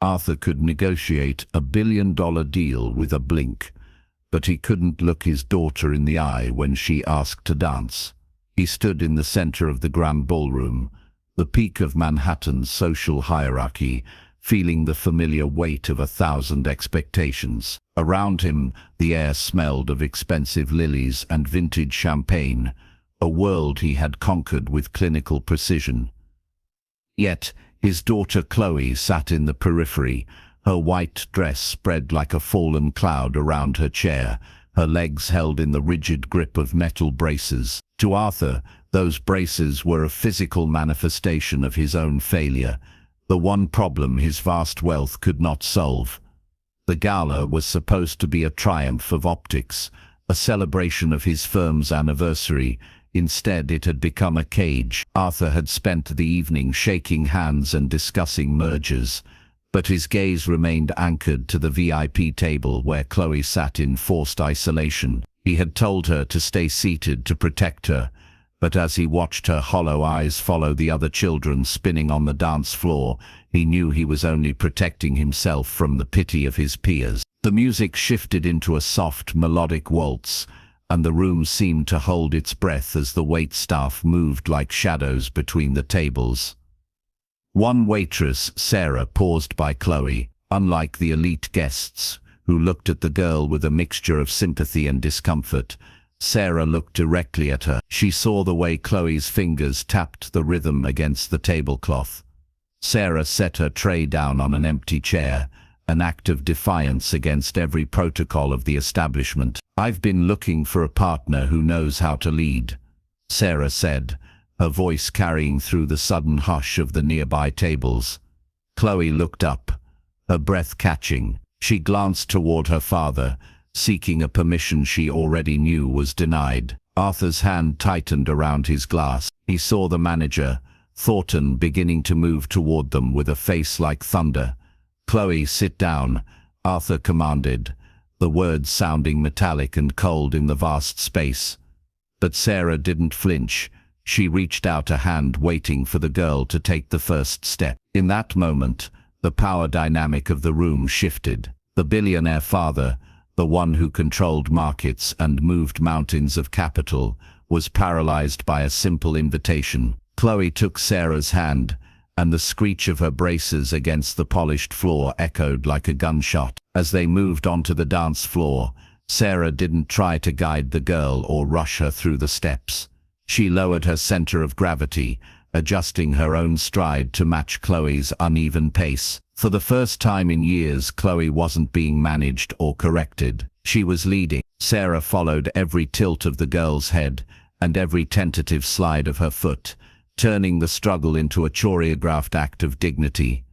Arthur could negotiate a billion-dollar deal with a blink, but he couldn't look his daughter in the eye when she asked to dance. He stood in the center of the Grand Ballroom, the peak of Manhattan's social hierarchy, feeling the familiar weight of 1,000 expectations. Around him, the air smelled of expensive lilies and vintage champagne, a world he had conquered with clinical precision. Yet, his daughter Chloe sat in the periphery, her white dress spread like a fallen cloud around her chair, her legs held in the rigid grip of metal braces. To Arthur, those braces were a physical manifestation of his own failure, the one problem his vast wealth could not solve. The gala was supposed to be a triumph of optics, a celebration of his firm's anniversary. Instead, it had become a cage. Arthur had spent the evening shaking hands and discussing mergers, but his gaze remained anchored to the VIP table where Chloe sat in forced isolation. He had told her to stay seated to protect her, but as he watched her hollow eyes follow the other children spinning on the dance floor, he knew he was only protecting himself from the pity of his peers. The music shifted into a soft, melodic waltz, and the room seemed to hold its breath as the waitstaff moved like shadows between the tables. One waitress, Sarah, paused by Chloe. Unlike the elite guests, who looked at the girl with a mixture of sympathy and discomfort, Sarah looked directly at her. She saw the way Chloe's fingers tapped the rhythm against the tablecloth. Sarah set her tray down on an empty chair, an act of defiance against every protocol of the establishment. "I've been looking for a partner who knows how to lead," Sarah said, her voice carrying through the sudden hush of the nearby tables. Chloe looked up, her breath catching. She glanced toward her father, seeking a permission she already knew was denied. Arthur's hand tightened around his glass. He saw the manager, Thornton, beginning to move toward them with a face like thunder. "Chloe, sit down," Arthur commanded, the words sounding metallic and cold in the vast space. But Sarah didn't flinch. She reached out a hand, waiting for the girl to take the first step. In that moment, the power dynamic of the room shifted. The billionaire father, the one who controlled markets and moved mountains of capital, was paralyzed by a simple invitation. Chloe took Sarah's hand, and the screech of her braces against the polished floor echoed like a gunshot. As they moved onto the dance floor, Sarah didn't try to guide the girl or rush her through the steps. She lowered her center of gravity, adjusting her own stride to match Chloe's uneven pace. For the first time in years, Chloe wasn't being managed or corrected. She was leading. Sarah followed every tilt of the girl's head and every tentative slide of her foot, turning the struggle into a choreographed act of dignity.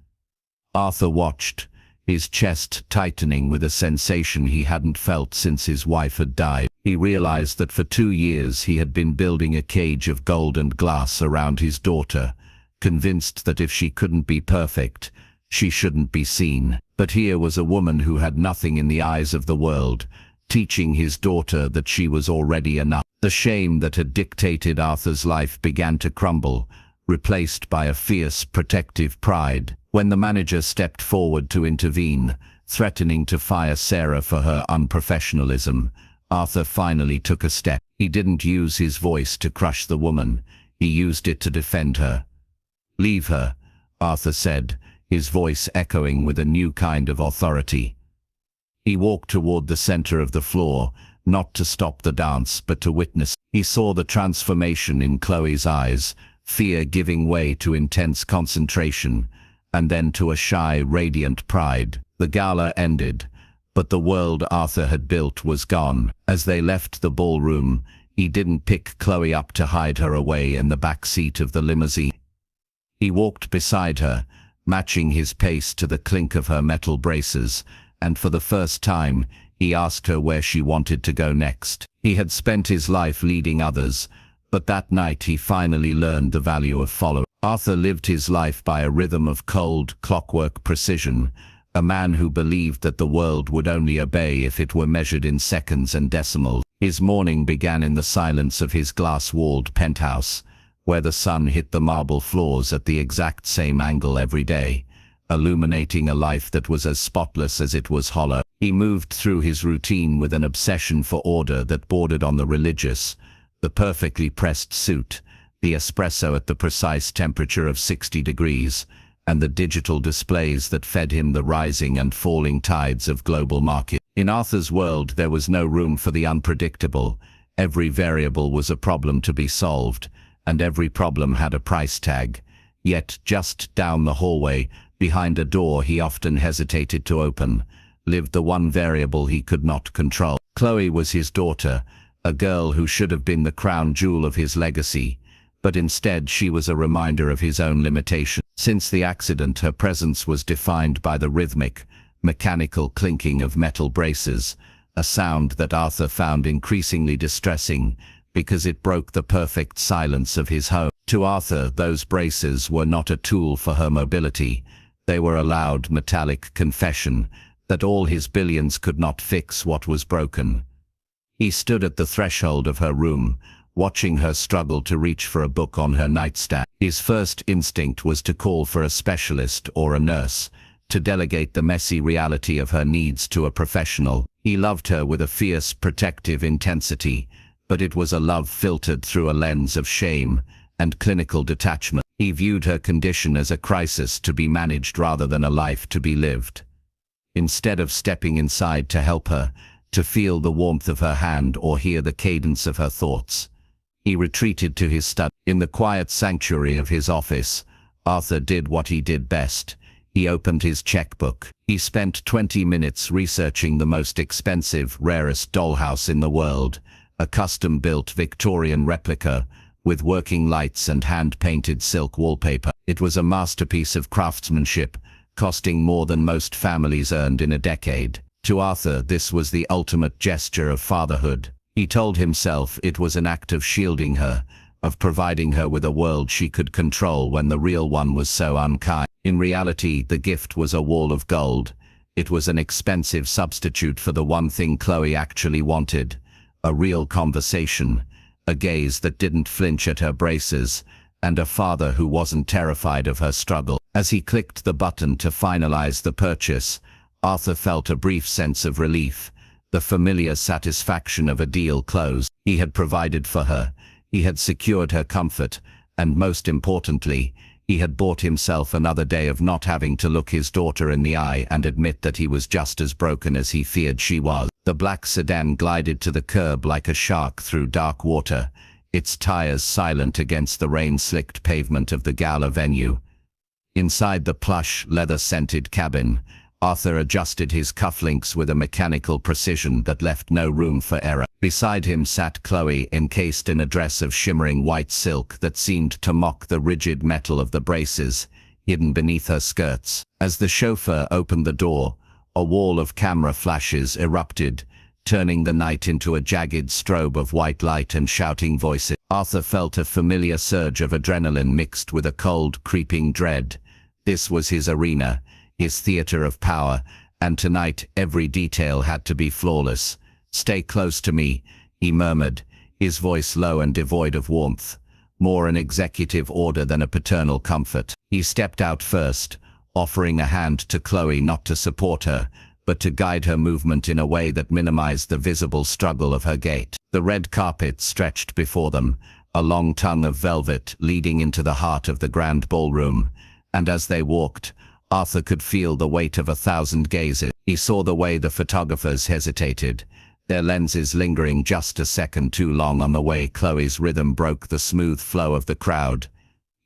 Arthur watched, his chest tightening with a sensation he hadn't felt since his wife had died. He realized that for 2 years he had been building a cage of gold and glass around his daughter, convinced that if she couldn't be perfect, she shouldn't be seen. But here was a woman who had nothing in the eyes of the world, teaching his daughter that she was already enough. The shame that had dictated Arthur's life began to crumble, replaced by a fierce, protective pride. When the manager stepped forward to intervene, threatening to fire Sarah for her unprofessionalism, Arthur finally took a step. He didn't use his voice to crush the woman, he used it to defend her. "Leave her," Arthur said, his voice echoing with a new kind of authority. He walked toward the center of the floor, not to stop the dance but to witness. He saw the transformation in Chloe's eyes, fear giving way to intense concentration, and then to a shy, radiant pride. The gala ended, but the world Arthur had built was gone. As they left the ballroom, he didn't pick Chloe up to hide her away in the back seat of the limousine. He walked beside her, matching his pace to the clink of her metal braces, and for the first time, he asked her where she wanted to go next. He had spent his life leading others, but that night he finally learned the value of following. Arthur lived his life by a rhythm of cold, clockwork precision, a man who believed that the world would only obey if it were measured in seconds and decimals. His morning began in the silence of his glass-walled penthouse, where the sun hit the marble floors at the exact same angle every day, illuminating a life that was as spotless as it was hollow. He moved through his routine with an obsession for order that bordered on the religious, the perfectly pressed suit, the espresso at the precise temperature of 60 degrees, and the digital displays that fed him the rising and falling tides of global market. In Arthur's world, there was no room for the unpredictable. Every variable was a problem to be solved, and every problem had a price tag. Yet, just down the hallway, behind a door he often hesitated to open, lived the one variable he could not control. Chloe was his daughter, a girl who should have been the crown jewel of his legacy, but instead she was a reminder of his own limitation. Since the accident, her presence was defined by the rhythmic, mechanical clinking of metal braces, a sound that Arthur found increasingly distressing because it broke the perfect silence of his home. To Arthur, those braces were not a tool for her mobility. They were a loud, metallic confession that all his billions could not fix what was broken. He stood at the threshold of her room, watching her struggle to reach for a book on her nightstand. His first instinct was to call for a specialist or a nurse, to delegate the messy reality of her needs to a professional. He loved her with a fierce, protective intensity, but it was a love filtered through a lens of shame and clinical detachment. He viewed her condition as a crisis to be managed rather than a life to be lived. Instead of stepping inside to help her, to feel the warmth of her hand or hear the cadence of her thoughts, he retreated to his study. In the quiet sanctuary of his office, Arthur did what he did best. He opened his checkbook. He spent 20 minutes researching the most expensive, rarest dollhouse in the world, a custom-built Victorian replica with working lights and hand-painted silk wallpaper. It was a masterpiece of craftsmanship, costing more than most families earned in a decade. To Arthur, this was the ultimate gesture of fatherhood. He told himself it was an act of shielding her, of providing her with a world she could control when the real one was so unkind. In reality, the gift was a wall of gold. It was an expensive substitute for the one thing Chloe actually wanted: a real conversation, a gaze that didn't flinch at her braces, and a father who wasn't terrified of her struggle. As he clicked the button to finalize the purchase, Arthur felt a brief sense of relief, the familiar satisfaction of a deal closed. He had provided for her, he had secured her comfort, and most importantly, he had bought himself another day of not having to look his daughter in the eye and admit that he was just as broken as he feared she was. The black sedan glided to the curb like a shark through dark water, its tires silent against the rain-slicked pavement of the gala venue. Inside the plush, leather-scented cabin, Arthur adjusted his cufflinks with a mechanical precision that left no room for error. Beside him sat Chloe, encased in a dress of shimmering white silk that seemed to mock the rigid metal of the braces hidden beneath her skirts. As the chauffeur opened the door, a wall of camera flashes erupted, turning the night into a jagged strobe of white light and shouting voices. Arthur felt a familiar surge of adrenaline mixed with a cold, creeping dread. This was his arena, his theater of power, and tonight every detail had to be flawless. "Stay close to me," he murmured, his voice low and devoid of warmth, more an executive order than a paternal comfort. He stepped out first, offering a hand to Chloe, not to support her, but to guide her movement in a way that minimized the visible struggle of her gait. The red carpet stretched before them, a long tongue of velvet leading into the heart of the grand ballroom, and as they walked, Arthur could feel the weight of 1,000 gazes. He saw the way the photographers hesitated, their lenses lingering just a second too long on the way Chloe's rhythm broke the smooth flow of the crowd.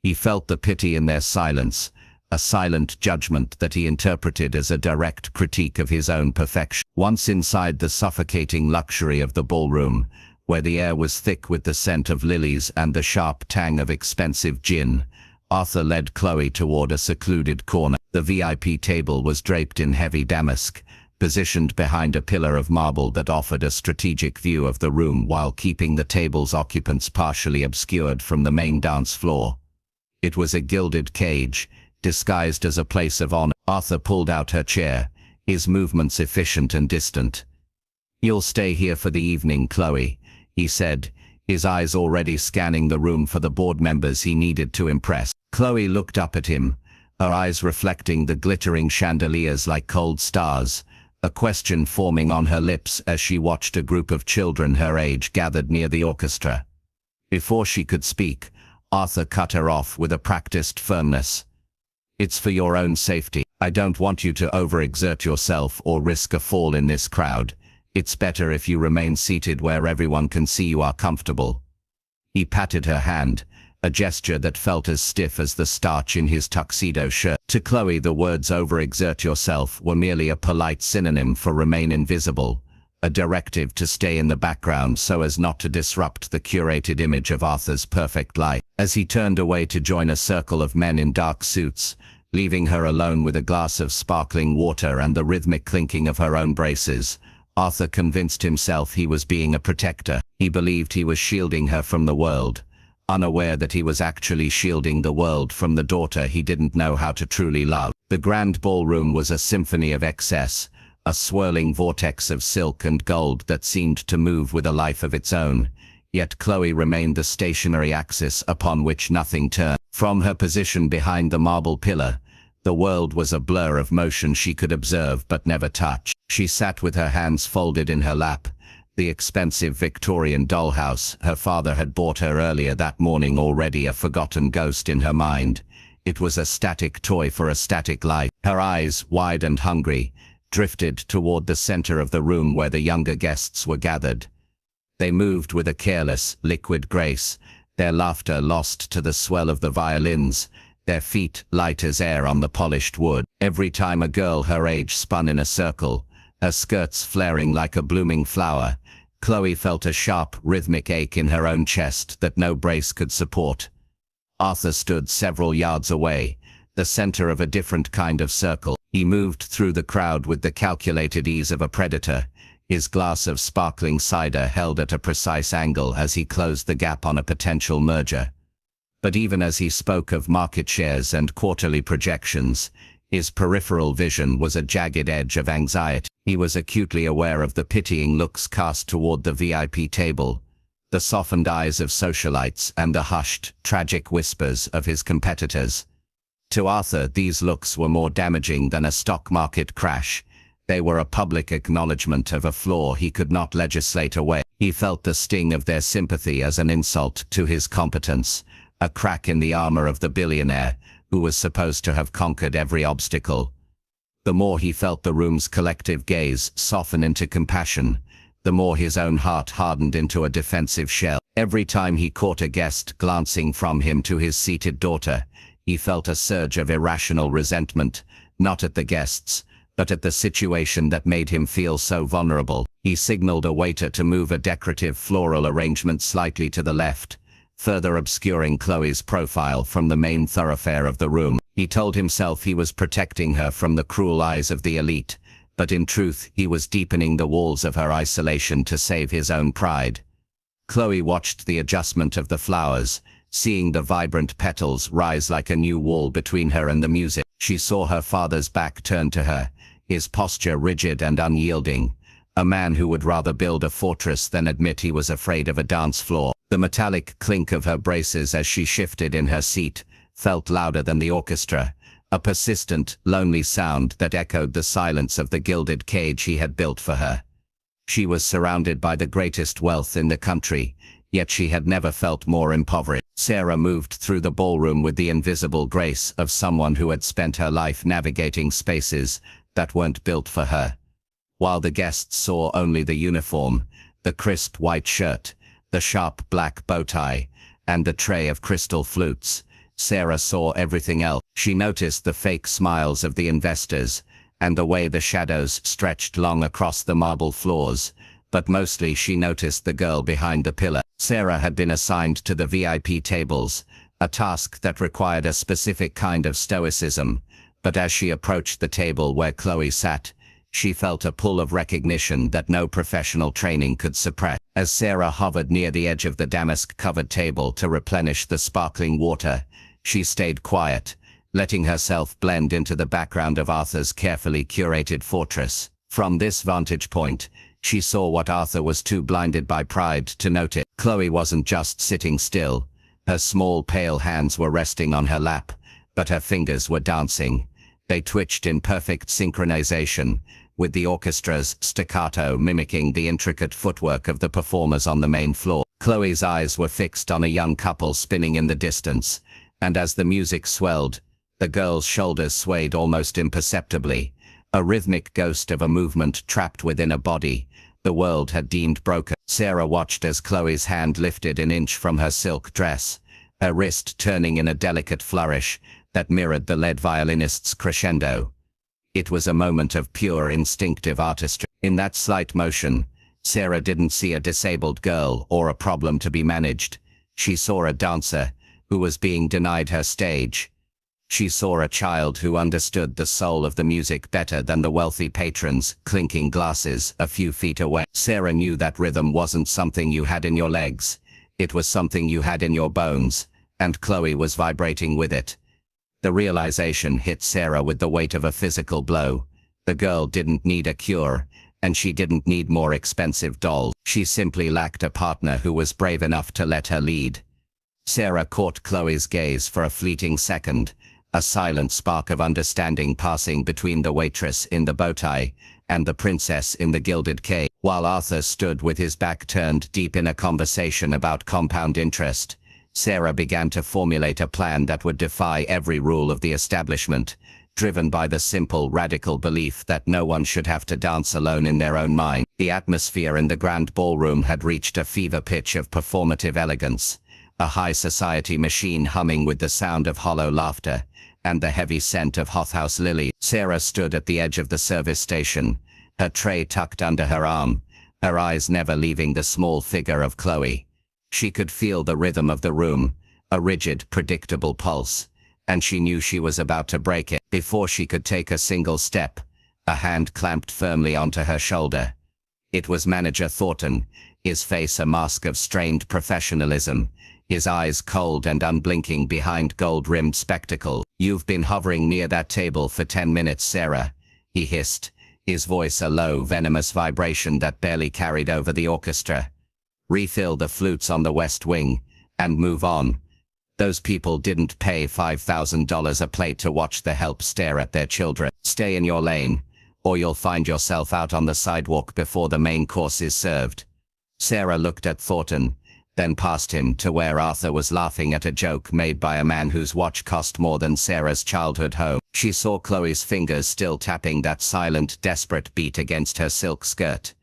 He felt the pity in their silence, a silent judgment that he interpreted as a direct critique of his own perfection. Once inside the suffocating luxury of the ballroom, where the air was thick with the scent of lilies and the sharp tang of expensive gin, Arthur led Chloe toward a secluded corner. The VIP table was draped in heavy damask, positioned behind a pillar of marble that offered a strategic view of the room while keeping the table's occupants partially obscured from the main dance floor. It was a gilded cage, disguised as a place of honor. Arthur pulled out her chair, his movements efficient and distant. "You'll stay here for the evening, Chloe," he said, his eyes already scanning the room for the board members he needed to impress. Chloe looked up at him, her eyes reflecting the glittering chandeliers like cold stars, a question forming on her lips as she watched a group of children her age gathered near the orchestra. Before she could speak, Arthur cut her off with a practiced firmness. "It's for your own safety. I don't want you to overexert yourself or risk a fall in this crowd. It's better if you remain seated where everyone can see you are comfortable." He patted her hand, a gesture that felt as stiff as the starch in his tuxedo shirt. To Chloe, the words "overexert yourself" were merely a polite synonym for "remain invisible," a directive to stay in the background so as not to disrupt the curated image of Arthur's perfect life. As he turned away to join a circle of men in dark suits, leaving her alone with a glass of sparkling water and the rhythmic clinking of her own braces, Arthur convinced himself he was being a protector. He believed he was shielding her from the world, unaware that he was actually shielding the world from the daughter he didn't know how to truly love. The grand ballroom was a symphony of excess, a swirling vortex of silk and gold that seemed to move with a life of its own, yet Chloe remained the stationary axis upon which nothing turned. From her position behind the marble pillar, the world was a blur of motion she could observe but never touch. She sat with her hands folded in her lap, the expensive Victorian dollhouse her father had bought her earlier that morning already a forgotten ghost in her mind. It was a static toy for a static life. Her eyes, wide and hungry, drifted toward the center of the room where the younger guests were gathered. They moved with a careless, liquid grace, their laughter lost to the swell of the violins, their feet light as air on the polished wood. Every time a girl her age spun in a circle, her skirts flaring like a blooming flower, Chloe felt a sharp, rhythmic ache in her own chest that no brace could support. Arthur stood several yards away, the center of a different kind of circle. He moved through the crowd with the calculated ease of a predator, his glass of sparkling cider held at a precise angle as he closed the gap on a potential merger. But even as he spoke of market shares and quarterly projections, his peripheral vision was a jagged edge of anxiety. He was acutely aware of the pitying looks cast toward the VIP table, the softened eyes of socialites and the hushed, tragic whispers of his competitors. To Arthur, these looks were more damaging than a stock market crash. They were a public acknowledgement of a flaw he could not legislate away. He felt the sting of their sympathy as an insult to his competence, a crack in the armor of the billionaire, who was supposed to have conquered every obstacle. The more he felt the room's collective gaze soften into compassion, the more his own heart hardened into a defensive shell. Every time he caught a guest glancing from him to his seated daughter, he felt a surge of irrational resentment, not at the guests, but at the situation that made him feel so vulnerable. He signaled a waiter to move a decorative floral arrangement slightly to the left, further obscuring Chloe's profile from the main thoroughfare of the room. He told himself he was protecting her from the cruel eyes of the elite, but in truth he was deepening the walls of her isolation to save his own pride. Chloe watched the adjustment of the flowers, seeing the vibrant petals rise like a new wall between her and the music. She saw her father's back turned to her, his posture rigid and unyielding, a man who would rather build a fortress than admit he was afraid of a dance floor. The metallic clink of her braces as she shifted in her seat felt louder than the orchestra, a persistent, lonely sound that echoed the silence of the gilded cage he had built for her. She was surrounded by the greatest wealth in the country, yet she had never felt more impoverished. Sarah moved through the ballroom with the invisible grace of someone who had spent her life navigating spaces that weren't built for her. While the guests saw only the uniform, the crisp white shirt, the sharp black bow tie, and the tray of crystal flutes, Sarah saw everything else. She noticed the fake smiles of the investors, and the way the shadows stretched long across the marble floors, but mostly she noticed the girl behind the pillar. Sarah had been assigned to the VIP tables, a task that required a specific kind of stoicism, but as she approached the table where Chloe sat, she felt a pull of recognition that no professional training could suppress. As Sarah hovered near the edge of the damask-covered table to replenish the sparkling water, she stayed quiet, letting herself blend into the background of Arthur's carefully curated fortress. From this vantage point, she saw what Arthur was too blinded by pride to notice. Chloe wasn't just sitting still. Her small, pale hands were resting on her lap, but her fingers were dancing. They twitched in perfect synchronization, with the orchestra's staccato mimicking the intricate footwork of the performers on the main floor. Chloe's eyes were fixed on a young couple spinning in the distance, and as the music swelled, the girl's shoulders swayed almost imperceptibly, a rhythmic ghost of a movement trapped within a body the world had deemed broken. Sarah watched as Chloe's hand lifted an inch from her silk dress, her wrist turning in a delicate flourish that mirrored the lead violinist's crescendo. It was a moment of pure instinctive artistry. In that slight motion, Sarah didn't see a disabled girl or a problem to be managed. She saw a dancer who was being denied her stage. She saw a child who understood the soul of the music better than the wealthy patrons clinking glasses a few feet away. Sarah knew that rhythm wasn't something you had in your legs. It was something you had in your bones, and Chloe was vibrating with it. The realization hit Sarah with the weight of a physical blow. The girl didn't need a cure, and she didn't need more expensive dolls. She simply lacked a partner who was brave enough to let her lead. Sarah caught Chloe's gaze for a fleeting second, a silent spark of understanding passing between the waitress in the bow tie and the princess in the gilded cage. While Arthur stood with his back turned deep in a conversation about compound interest, Sarah began to formulate a plan that would defy every rule of the establishment, driven by the simple, radical belief that no one should have to dance alone in their own mind. The atmosphere in the grand ballroom had reached a fever pitch of performative elegance, a high society machine humming with the sound of hollow laughter and the heavy scent of hothouse lilies. Sarah stood at the edge of the service station, her tray tucked under her arm, her eyes never leaving the small figure of Chloe. She could feel the rhythm of the room, a rigid, predictable pulse, and she knew she was about to break it. Before she could take a single step, a hand clamped firmly onto her shoulder. It was Manager Thornton, his face a mask of strained professionalism, his eyes cold and unblinking behind gold-rimmed spectacles. "You've been hovering near that table for 10 minutes, Sarah," he hissed, his voice a low, venomous vibration that barely carried over the orchestra. "Refill the flutes on the west wing, and move on. Those people didn't pay $5,000 a plate to watch the help stare at their children. Stay in your lane, or you'll find yourself out on the sidewalk before the main course is served." Sarah looked at Thornton, then past him to where Arthur was laughing at a joke made by a man whose watch cost more than Sarah's childhood home. She saw Chloe's fingers still tapping that silent, desperate beat against her silk skirt.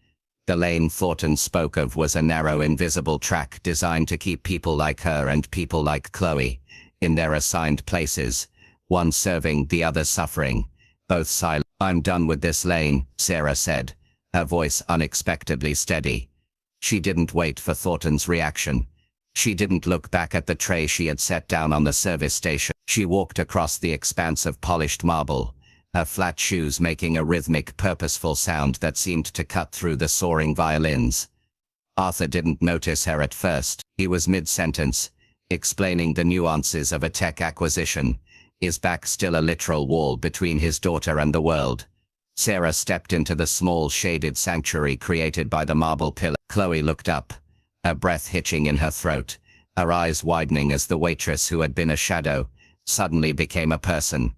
The lane Thornton spoke of was a narrow, invisible track designed to keep people like her and people like Chloe in their assigned places, one serving, the other suffering, both silent. "I'm done with this lane," Sarah said, her voice unexpectedly steady. She didn't wait for Thornton's reaction. She didn't look back at the tray she had set down on the service station. She walked across the expanse of polished marble, her flat shoes making a rhythmic, purposeful sound that seemed to cut through the soaring violins. Arthur didn't notice her at first. He was mid-sentence, explaining the nuances of a tech acquisition, his back still a literal wall between his daughter and the world. Sarah stepped into the small, shaded sanctuary created by the marble pillar. Chloe looked up, her breath hitching in her throat, her eyes widening as the waitress who had been a shadow suddenly became a person.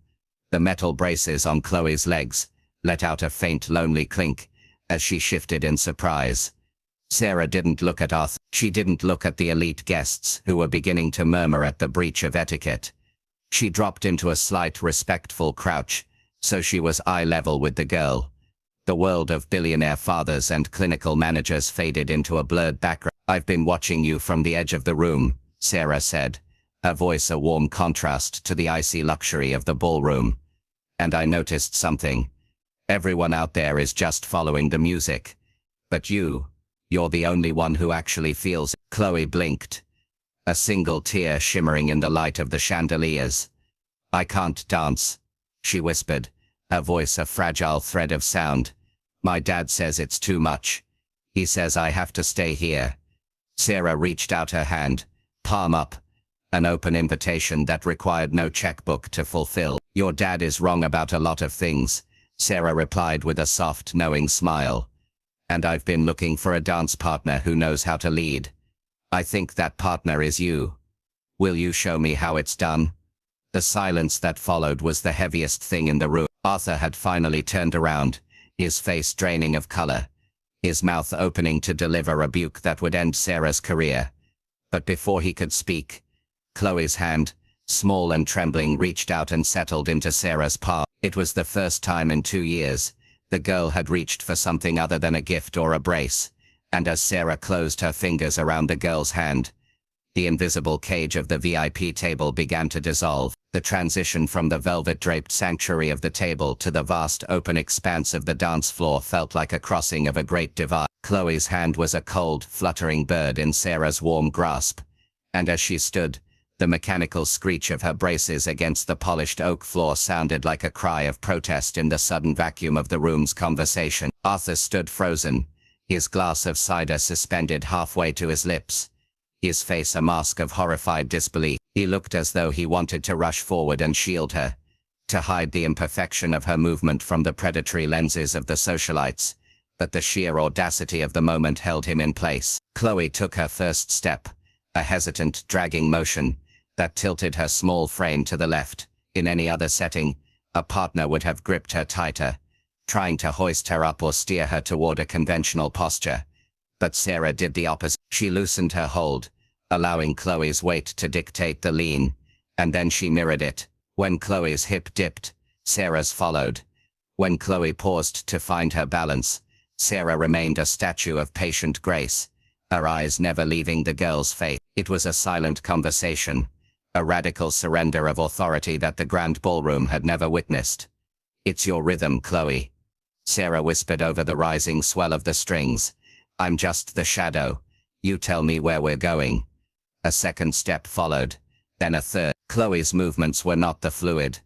The metal braces on Chloe's legs let out a faint, lonely clink as she shifted in surprise. Sarah didn't look at Arthur. She didn't look at the elite guests who were beginning to murmur at the breach of etiquette. She dropped into a slight, respectful crouch, so she was eye level with the girl. The world of billionaire fathers and clinical managers faded into a blurred background. "I've been watching you from the edge of the room," Sarah said, her voice a warm contrast to the icy luxury of the ballroom. "And I noticed something. Everyone out there is just following the music. But you're the only one who actually feels it." Chloe blinked, a single tear shimmering in the light of the chandeliers. "I can't dance," she whispered, her voice a fragile thread of sound. "My dad says it's too much. He says I have to stay here." Sarah reached out her hand, palm up, an open invitation that required no checkbook to fulfill. "Your dad is wrong about a lot of things," Sarah replied with a soft, knowing smile. "And I've been looking for a dance partner who knows how to lead. I think that partner is you. Will you show me how it's done?" The silence that followed was the heaviest thing in the room. Arthur had finally turned around, his face draining of color, his mouth opening to deliver a rebuke that would end Sarah's career. But before he could speak, Chloe's hand, small and trembling, reached out and settled into Sarah's palm. It was the first time in 2 years the girl had reached for something other than a gift or a brace, and as Sarah closed her fingers around the girl's hand, the invisible cage of the VIP table began to dissolve. The transition from the velvet-draped sanctuary of the table to the vast open expanse of the dance floor felt like a crossing of a great divide. Chloe's hand was a cold, fluttering bird in Sarah's warm grasp, and as she stood, the mechanical screech of her braces against the polished oak floor sounded like a cry of protest in the sudden vacuum of the room's conversation. Arthur stood frozen, his glass of cider suspended halfway to his lips, his face a mask of horrified disbelief. He looked as though he wanted to rush forward and shield her, to hide the imperfection of her movement from the predatory lenses of the socialites, but the sheer audacity of the moment held him in place. Chloe took her first step, a hesitant, dragging motion that tilted her small frame to the left. In any other setting, a partner would have gripped her tighter, trying to hoist her up or steer her toward a conventional posture. But Sarah did the opposite. She loosened her hold, allowing Chloe's weight to dictate the lean, and then she mirrored it. When Chloe's hip dipped, Sarah's followed. When Chloe paused to find her balance, Sarah remained a statue of patient grace, her eyes never leaving the girl's face. It was a silent conversation, a radical surrender of authority that the grand ballroom had never witnessed. "It's your rhythm, Chloe," Sarah whispered over the rising swell of the strings. "I'm just the shadow. You tell me where we're going." A second step followed, then a third. Chloe's movements were not the fluid,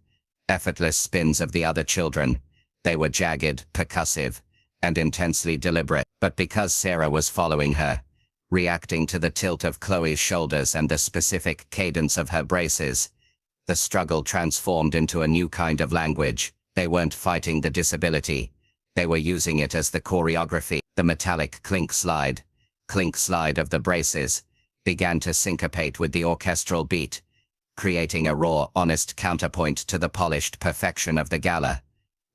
effortless spins of the other children. They were jagged, percussive, and intensely deliberate. But because Sarah was following her, reacting to the tilt of Chloe's shoulders and the specific cadence of her braces, the struggle transformed into a new kind of language. They weren't fighting the disability. They were using it as the choreography. The metallic clink slide of the braces began to syncopate with the orchestral beat, creating a raw, honest counterpoint to the polished perfection of the gala.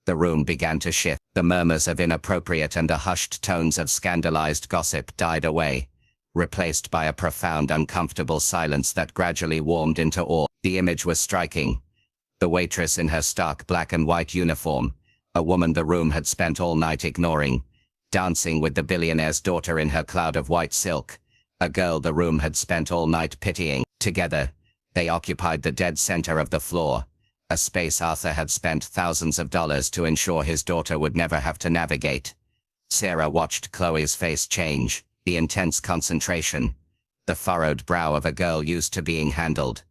The room began to shift. The murmurs of inappropriate and the hushed tones of scandalized gossip died away, replaced by a profound, uncomfortable silence that gradually warmed into awe. The image was striking. The waitress in her stark black and white uniform, a woman the room had spent all night ignoring, dancing with the billionaire's daughter in her cloud of white silk, a girl the room had spent all night pitying. Together, they occupied the dead center of the floor, a space Arthur had spent thousands of dollars to ensure his daughter would never have to navigate. Sarah watched Chloe's face change, the intense concentration, the furrowed brow of a girl used to being handled,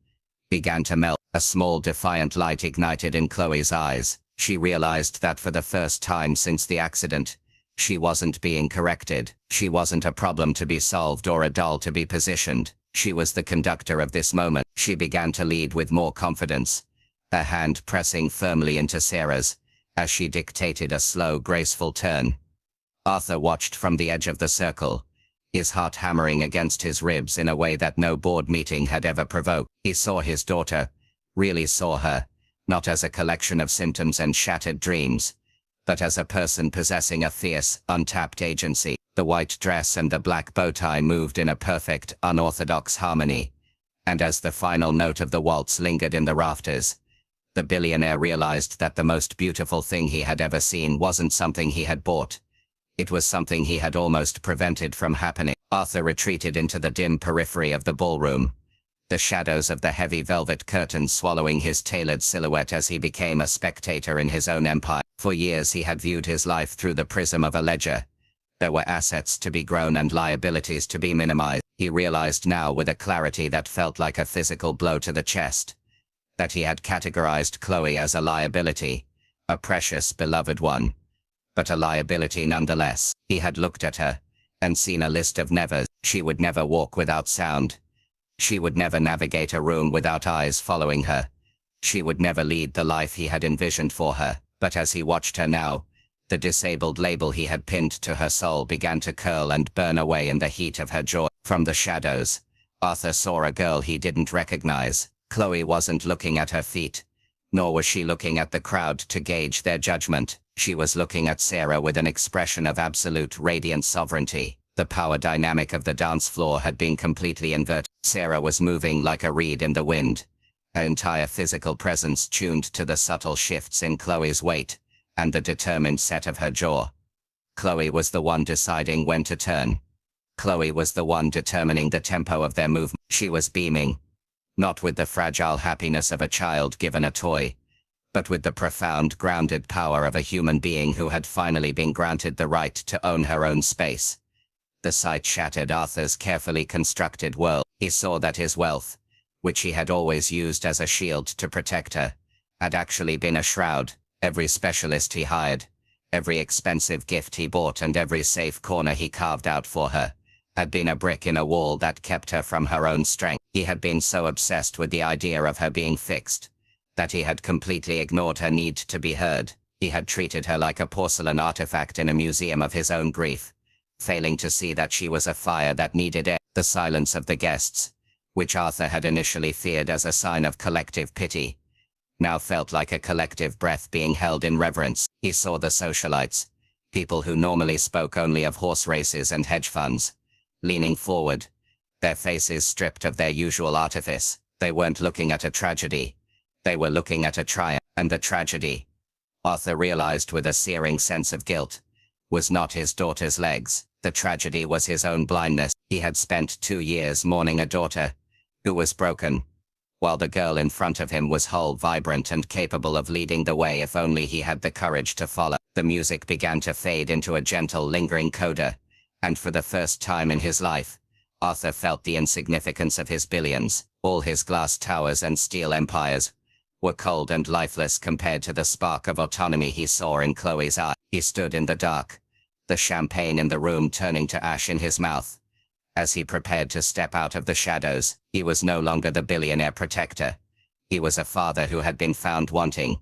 began to melt. A small defiant light ignited in Chloe's eyes. She realized that for the first time since the accident, she wasn't being corrected. She wasn't a problem to be solved or a doll to be positioned. She was the conductor of this moment. She began to lead with more confidence, her hand pressing firmly into Sarah's, as she dictated a slow, graceful turn. Arthur watched from the edge of the circle, his heart hammering against his ribs in a way that no board meeting had ever provoked. He saw his daughter, really saw her, not as a collection of symptoms and shattered dreams, but as a person possessing a fierce, untapped agency. The white dress and the black bow tie moved in a perfect, unorthodox harmony, and as the final note of the waltz lingered in the rafters, the billionaire realized that the most beautiful thing he had ever seen wasn't something he had bought. It was something he had almost prevented from happening. Arthur retreated into the dim periphery of the ballroom, the shadows of the heavy velvet curtains swallowing his tailored silhouette as he became a spectator in his own empire. For years he had viewed his life through the prism of a ledger. There were assets to be grown and liabilities to be minimized. He realized now with a clarity that felt like a physical blow to the chest, that he had categorized Chloe as a liability, a precious, beloved one, but a liability nonetheless. He had looked at her and seen a list of nevers. She would never walk without sound. She would never navigate a room without eyes following her. She would never lead the life he had envisioned for her. But as he watched her now, the disabled label he had pinned to her soul began to curl and burn away in the heat of her joy. From the shadows, Arthur saw a girl he didn't recognize, Chloe wasn't looking at her feet, nor was she looking at the crowd to gauge their judgment. She was looking at Sarah with an expression of absolute radiant sovereignty. The power dynamic of the dance floor had been completely inverted. Sarah was moving like a reed in the wind, her entire physical presence tuned to the subtle shifts in Chloe's weight and the determined set of her jaw. Chloe was the one deciding when to turn. Chloe was the one determining the tempo of their movement. She was beaming, not with the fragile happiness of a child given a toy, but with the profound, grounded power of a human being who had finally been granted the right to own her own space. The sight shattered Arthur's carefully constructed world. He saw that his wealth, which he had always used as a shield to protect her, had actually been a shroud. Every specialist he hired, every expensive gift he bought, and every safe corner he carved out for her had been a brick in a wall that kept her from her own strength. He had been so obsessed with the idea of her being fixed that he had completely ignored her need to be heard. He had treated her like a porcelain artifact in a museum of his own grief, failing to see that she was a fire that needed air. The silence of the guests, which Arthur had initially feared as a sign of collective pity, now felt like a collective breath being held in reverence. He saw the socialites, people who normally spoke only of horse races and hedge funds, leaning forward, their faces stripped of their usual artifice. They weren't looking at a tragedy, they were looking at a triumph. And the tragedy, Arthur realized with a searing sense of guilt, was not his daughter's legs. The tragedy was his own blindness. He had spent 2 years mourning a daughter who was broken, while the girl in front of him was whole, vibrant, and capable of leading the way if only he had the courage to follow. The music began to fade into a gentle, lingering coda, and for the first time in his life, Arthur felt the insignificance of his billions. All his glass towers and steel empires were cold and lifeless compared to the spark of autonomy he saw in Chloe's eye. He stood in the dark, the champagne in the room turning to ash in his mouth. As he prepared to step out of the shadows, he was no longer the billionaire protector. He was a father who had been found wanting,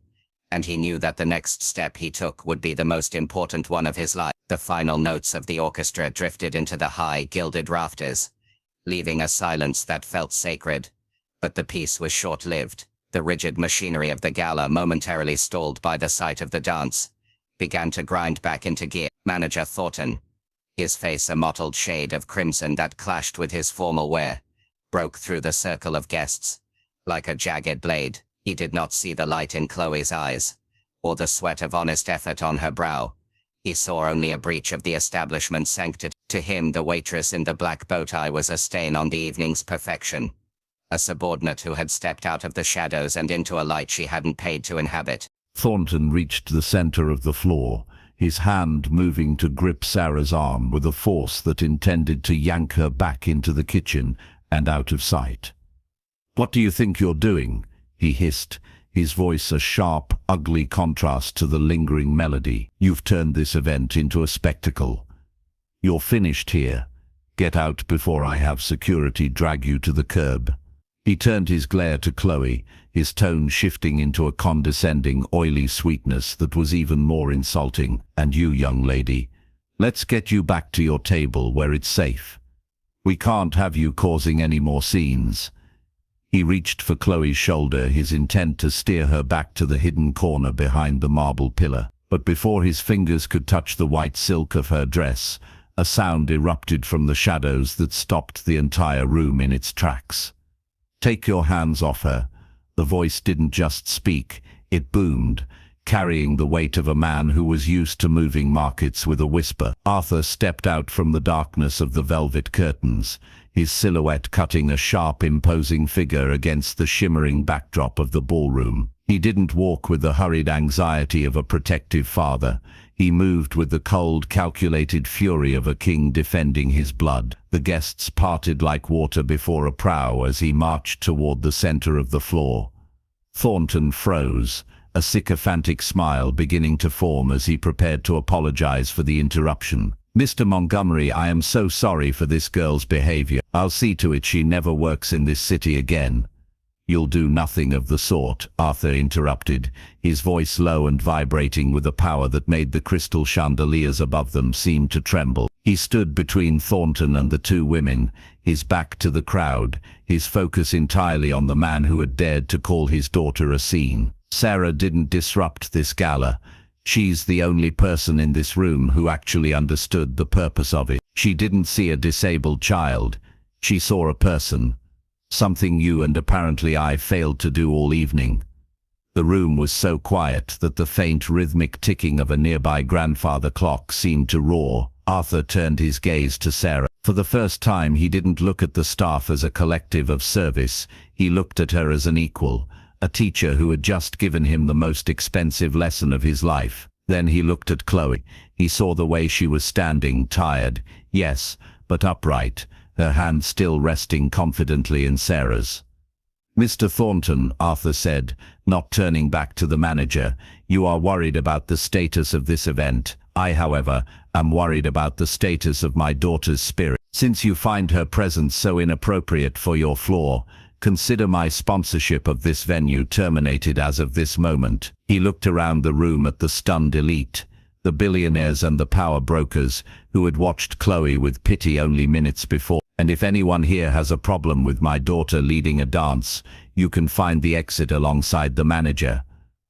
and he knew that the next step he took would be the most important one of his life. The final notes of the orchestra drifted into the high, gilded rafters, leaving a silence that felt sacred. But the piece was short-lived. The rigid machinery of the gala, momentarily stalled by the sight of the dance, began to grind back into gear. Manager Thornton, his face a mottled shade of crimson that clashed with his formal wear, broke through the circle of guests. Like a jagged blade, he did not see the light in Chloe's eyes, or the sweat of honest effort on her brow. He saw only a breach of the establishment's sanctity. To him, the waitress in the black bow tie was a stain on the evening's perfection, a subordinate who had stepped out of the shadows and into a light she hadn't paid to inhabit. Thornton reached the center of the floor, his hand moving to grip Sarah's arm with a force that intended to yank her back into the kitchen and out of sight. "What do you think you're doing?" he hissed, his voice a sharp, ugly contrast to the lingering melody. "You've turned this event into a spectacle. You're finished here. Get out before I have security drag you to the curb." He turned his glare to Chloe, his tone shifting into a condescending, oily sweetness that was even more insulting. "And you, young lady, let's get you back to your table where it's safe. We can't have you causing any more scenes." He reached for Chloe's shoulder, his intent to steer her back to the hidden corner behind the marble pillar. But before his fingers could touch the white silk of her dress, a sound erupted from the shadows that stopped the entire room in its tracks. "Take your hands off her." The voice didn't just speak, it boomed, carrying the weight of a man who was used to moving markets with a whisper. Arthur stepped out from the darkness of the velvet curtains, his silhouette cutting a sharp, imposing figure against the shimmering backdrop of the ballroom. He didn't walk with the hurried anxiety of a protective father. He moved with the cold, calculated fury of a king defending his blood. The guests parted like water before a prow as he marched toward the center of the floor. Thornton froze, a sycophantic smile beginning to form as he prepared to apologize for the interruption. "Mr. Montgomery, I am so sorry for this girl's behavior. I'll see to it she never works in this city again." "You'll do nothing of the sort," Arthur interrupted, his voice low and vibrating with a power that made the crystal chandeliers above them seem to tremble. He stood between Thornton and the two women, his back to the crowd, his focus entirely on the man who had dared to call his daughter a scene. Sarah didn't disrupt this gala. She's the only person in this room who actually understood the purpose of it. She didn't see a disabled child. She saw a person. Something you and apparently I failed to do all evening. The room was so quiet that the faint rhythmic ticking of a nearby grandfather clock seemed to roar. Arthur turned his gaze to Sarah. For the first time he didn't look at the staff as a collective of service. He looked at her as an equal, a teacher who had just given him the most expensive lesson of his life. Then he looked at Chloe. He saw the way she was standing, tired, yes, but upright, her hand still resting confidently in Sarah's. "Mr. Thornton," Arthur said, not turning back to the manager, "you are worried about the status of this event. I, however, am worried about the status of my daughter's spirit. Since you find her presence so inappropriate for your floor, consider my sponsorship of this venue terminated as of this moment." He looked around the room at the stunned elite, the billionaires and the power brokers, who had watched Chloe with pity only minutes before. "And if anyone here has a problem with my daughter leading a dance, you can find the exit alongside the manager."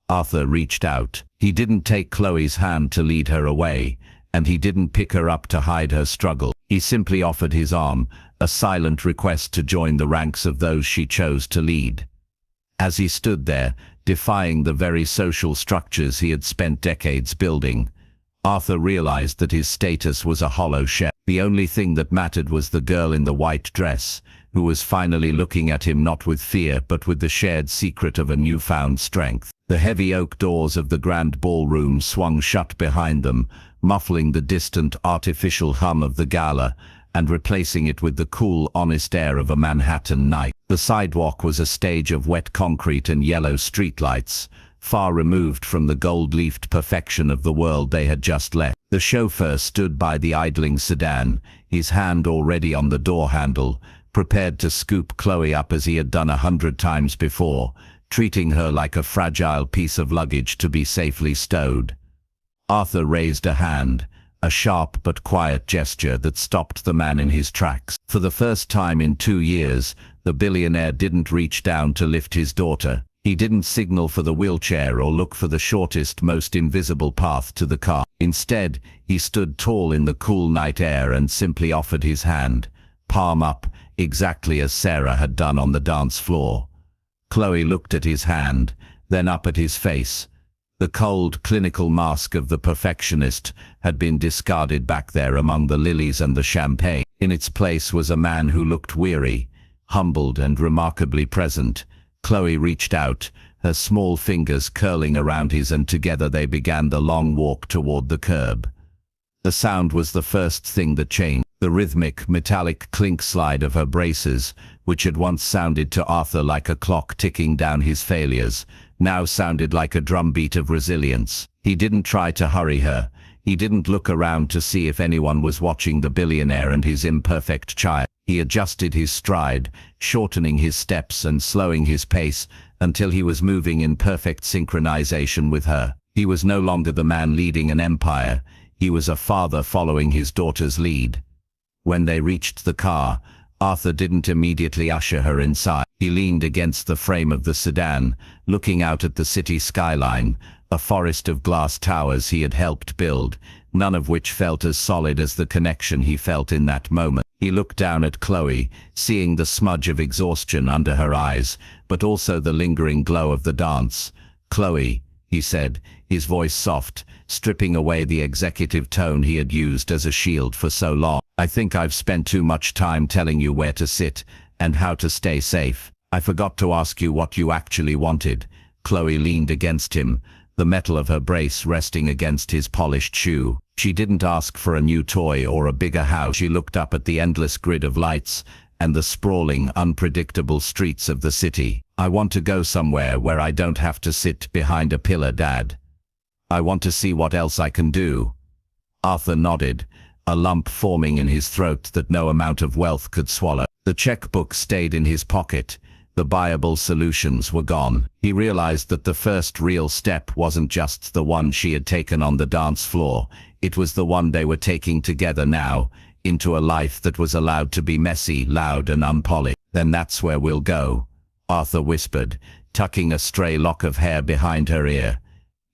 Arthur reached out. He didn't take Chloe's hand to lead her away, and he didn't pick her up to hide her struggle. He simply offered his arm, a silent request to join the ranks of those she chose to lead. As he stood there, defying the very social structures he had spent decades building, Arthur realized that his status was a hollow shell. The only thing that mattered was the girl in the white dress, who was finally looking at him not with fear but with the shared secret of a newfound strength. The heavy oak doors of the grand ballroom swung shut behind them, muffling the distant artificial hum of the gala and replacing it with the cool, honest air of a Manhattan night. The sidewalk was a stage of wet concrete and yellow streetlights, far removed from the gold-leafed perfection of the world they had just left. The chauffeur stood by the idling sedan, his hand already on the door handle, prepared to scoop Chloe up as he had done 100 times before, treating her like a fragile piece of luggage to be safely stowed. Arthur raised a hand, a sharp but quiet gesture that stopped the man in his tracks. For the first time in 2 years, the billionaire didn't reach down to lift his daughter. He didn't signal for the wheelchair or look for the shortest, most invisible path to the car. Instead, he stood tall in the cool night air and simply offered his hand, palm up, exactly as Sarah had done on the dance floor. Chloe looked at his hand, then up at his face. The cold, clinical mask of the perfectionist had been discarded back there among the lilies and the champagne. In its place was a man who looked weary, humbled and remarkably present. Chloe reached out, her small fingers curling around his, and together they began the long walk toward the curb. The sound was the first thing that changed. The rhythmic, metallic clink slide of her braces, which had once sounded to Arthur like a clock ticking down his failures, now sounded like a drumbeat of resilience. He didn't try to hurry her. He didn't look around to see if anyone was watching the billionaire and his imperfect child. He adjusted his stride, shortening his steps and slowing his pace until he was moving in perfect synchronization with her. He was no longer the man leading an empire. He was a father following his daughter's lead. When they reached the car, Arthur didn't immediately usher her inside. He leaned against the frame of the sedan, looking out at the city skyline, a forest of glass towers he had helped build, none of which felt as solid as the connection he felt in that moment. He looked down at Chloe, seeing the smudge of exhaustion under her eyes, but also the lingering glow of the dance. "Chloe," he said, his voice soft, stripping away the executive tone he had used as a shield for so long. "I think I've spent too much time telling you where to sit and how to stay safe. I forgot to ask you what you actually wanted." Chloe leaned against him, the metal of her brace resting against his polished shoe. She didn't ask for a new toy or a bigger house. She looked up at the endless grid of lights and the sprawling, unpredictable streets of the city. "I want to go somewhere where I don't have to sit behind a pillar, Dad. I want to see what else I can do." Arthur nodded, a lump forming in his throat that no amount of wealth could swallow. The checkbook stayed in his pocket, The viable solutions were gone. He realized that the first real step wasn't just the one she had taken on the dance floor. It was the one they were taking together now, into a life that was allowed to be messy, loud and unpolished. "Then that's where we'll go," Arthur whispered, tucking a stray lock of hair behind her ear.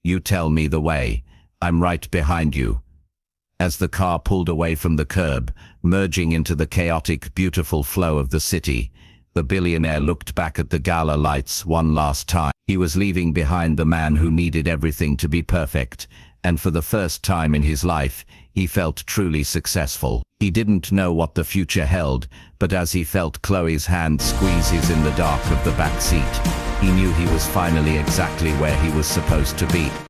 "You tell me the way. I'm right behind you." As the car pulled away from the curb, merging into the chaotic, beautiful flow of the city, the billionaire looked back at the gala lights one last time. He was leaving behind the man who needed everything to be perfect, and for the first time in his life, he felt truly successful. He didn't know what the future held, but as he felt Chloe's hand squeeze his in the dark of the back seat, he knew he was finally exactly where he was supposed to be.